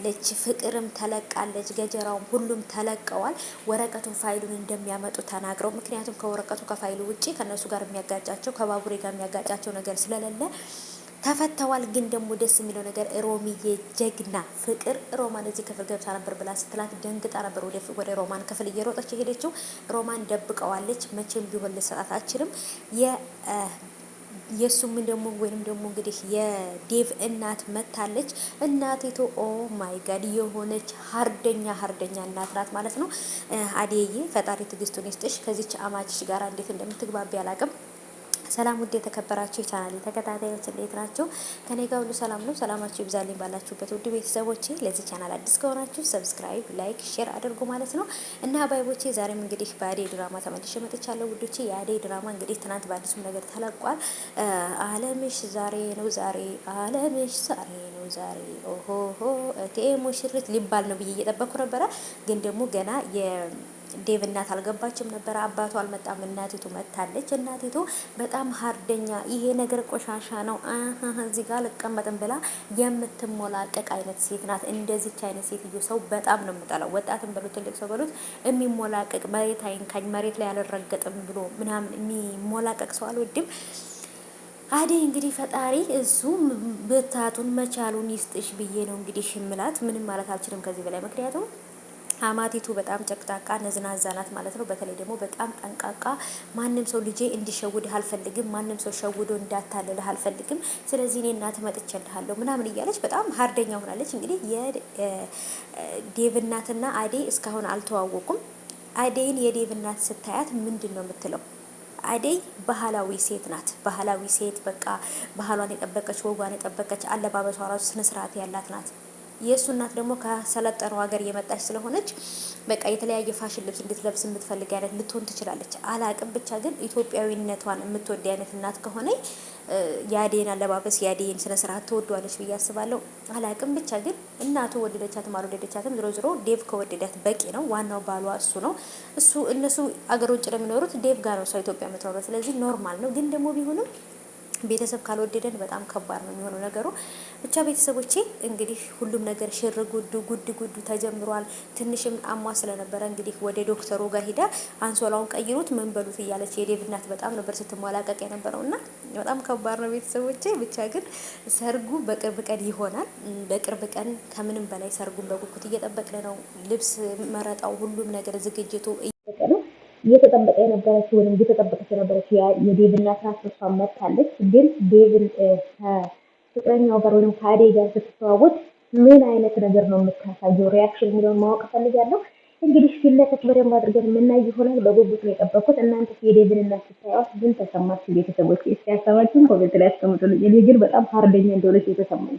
ተለቃለች፣ ፍቅርም ተለቃለች፣ ገጀራውም ሁሉም ተለቀዋል። ወረቀቱን ፋይሉን እንደሚያመጡ ተናግረው ምክንያቱም ከወረቀቱ ከፋይሉ ውጪ ከነሱ ጋር የሚያጋጫቸው ከባቡሬ ጋር የሚያጋጫቸው ነገር ስለሌለ ተፈተዋል። ግን ደግሞ ደስ የሚለው ነገር ሮሚዬ ጀግና ፍቅር ሮማን እዚህ ክፍል ገብታ ነበር ብላ ስትላት ደንግጣ ነበር ወደ ሮማን ክፍል እየሮጠች የሄደችው። ሮማን ደብቀዋለች። መቼም ቢሆን ልሰጣት አችልም። የሱም ደግሞ ወይንም ደግሞ እንግዲህ የዴቭ እናት መታለች። እናቲቱ ኦ ማይ ጋድ የሆነች ሀርደኛ እናት ናት ማለት ነው። አዴዬ ፈጣሪ ትዕግስቱን ይስጥሽ። ከዚች አማችሽ ጋር እንዴት እንደምትግባቢ አላቅም። ሰላም ውድ የተከበራችሁ የቻናሌ ተከታታዮች እንዴት ናችሁ? ከኔ ጋር ሁሉ ሰላም ነው። ሰላማችሁ ይብዛልኝ ባላችሁበት ውድ ቤተሰቦቼ። ለዚህ ቻናል አዲስ ከሆናችሁ ሰብስክራይብ፣ ላይክ፣ ሼር አድርጉ ማለት ነው እና አባይቦቼ ዛሬም እንግዲህ በአደይ ድራማ ተመልሼ መጥቻለሁ ውዶቼ። የአደይ ድራማ እንግዲህ ትናንት በአዲሱም ነገር ተለቋል። አለምሽ ዛሬ ነው ዛሬ አለምሽ ዛሬ ነው ዛሬ ኦሆሆ እቴ ሙሽሪት ሊባል ነው ብዬ እየጠበኩ ነበረ። ግን ደግሞ ገና ዴቭ እናት አልገባችም ነበረ። አባቱ አልመጣም። እናቲቱ መታለች። እናቲቱ በጣም ሀርደኛ ይሄ ነገር ቆሻሻ ነው እዚህ ጋር ልቀመጥም ብላ የምትሞላቀቅ አይነት ሴት ናት። እንደዚች አይነት ሴትዮ ሰው በጣም ነው የምጠላው። ወጣትም በሉት ትልቅ ሰው በሉት የሚሞላቀቅ መሬት አይንካኝ መሬት ላይ አልረገጥም ብሎ ምናምን የሚሞላቀቅ ሰው አልወድም። አደይ እንግዲህ ፈጣሪ እሱ ብታቱን መቻሉን ይስጥሽ ብዬ ነው እንግዲህ ምላት። ምንም ማለት አልችልም ከዚህ በላይ ምክንያቱም አማቲቱ በጣም ጨቅጣቃ ነዝናዛ ናት ማለት ነው። በተለይ ደግሞ በጣም ጠንቃቃ። ማንም ሰው ልጄ እንዲሸውድህ አልፈልግም፣ ማንም ሰው ሸውዶ እንዳታልልህ አልፈልግም። ስለዚህ እኔ እናት መጥቼልሃለሁ ምናምን እያለች በጣም ሀርደኛ ሆናለች። እንግዲህ የዴቭ እናትና አደይ እስካሁን አልተዋወቁም። አደይን የዴቭ እናት ስታያት ምንድን ነው የምትለው? አደይ ባህላዊ ሴት ናት። ባህላዊ ሴት በቃ ባህሏን የጠበቀች ወጓን የጠበቀች አለባበሷ ራሱ ስነስርዓት ያላት ናት። የእሱ እናት ደግሞ ከሰለጠነው ሀገር እየመጣች ስለሆነች በቃ የተለያየ ፋሽን ልብስ እንድትለብስ የምትፈልግ አይነት ልትሆን ትችላለች። አላቅም ብቻ ግን ኢትዮጵያዊነቷን የምትወድ አይነት እናት ከሆነ የአደይን አለባበስ የአደይን ስነ ስርዓት ትወዷለች ብዬ አስባለሁ። አላቅም ብቻ ግን እናቱ ወደደቻትም አልወደደቻትም ዝሮ ዝሮ ዴቭ ከወደዳት በቂ ነው። ዋናው ባሏ እሱ ነው። እነሱ አገር ውጭ ለሚኖሩት ዴቭ ጋር ነው ሰው ኢትዮጵያ የምትኖረው። ስለዚህ ኖርማል ነው። ግን ደግሞ ቢሆንም ቤተሰብ ካልወደደን በጣም ከባድ ነው የሚሆነው ነገሩ። ብቻ ቤተሰቦቼ እንግዲህ ሁሉም ነገር ሽር ጉዱ ተጀምሯል። ትንሽም አሟ ስለነበረ እንግዲህ ወደ ዶክተሩ ጋር ሂዳ አንሶላውን ቀይሩት ምን በሉት እያለች የዴቭ እናት በጣም ነበር ስትሟላቀቅ የነበረው እና በጣም ከባድ ነው ቤተሰቦቼ። ብቻ ግን ሰርጉ በቅርብ ቀን ይሆናል። በቅርብ ቀን ከምንም በላይ ሰርጉን በጉጉት እየጠበቅን ነው። ልብስ መረጣው፣ ሁሉም ነገር ዝግጅቱ እየተጠበቀ የነበረች ወይም እየተጠበቀች የነበረች የዴቭ እናት ናት። እሷ መጥታለች። ግን ዴቭን ከፍቅረኛው ጋር ወይም ከአደይ ጋር ስትተዋወቅ ምን አይነት ነገር ነው የምታሳየው ሪያክሽን የሚለውን ማወቅ ፈልጋለሁ። እንግዲህ ፊት ለፊት በደንብ አድርገን የምናይ ይሆናል። በጉጉት ነው የጠበኩት። እናንተ የዴቭን እናት ስታዩት ምን ተሰማችሁ ቤተሰቦች? እስኪ ሀሳባችሁን ኮሜንት ላይ አስቀምጡልኝ። እኔ ግን በጣም ሀርደኛ እንደሆነች የተሰማኝ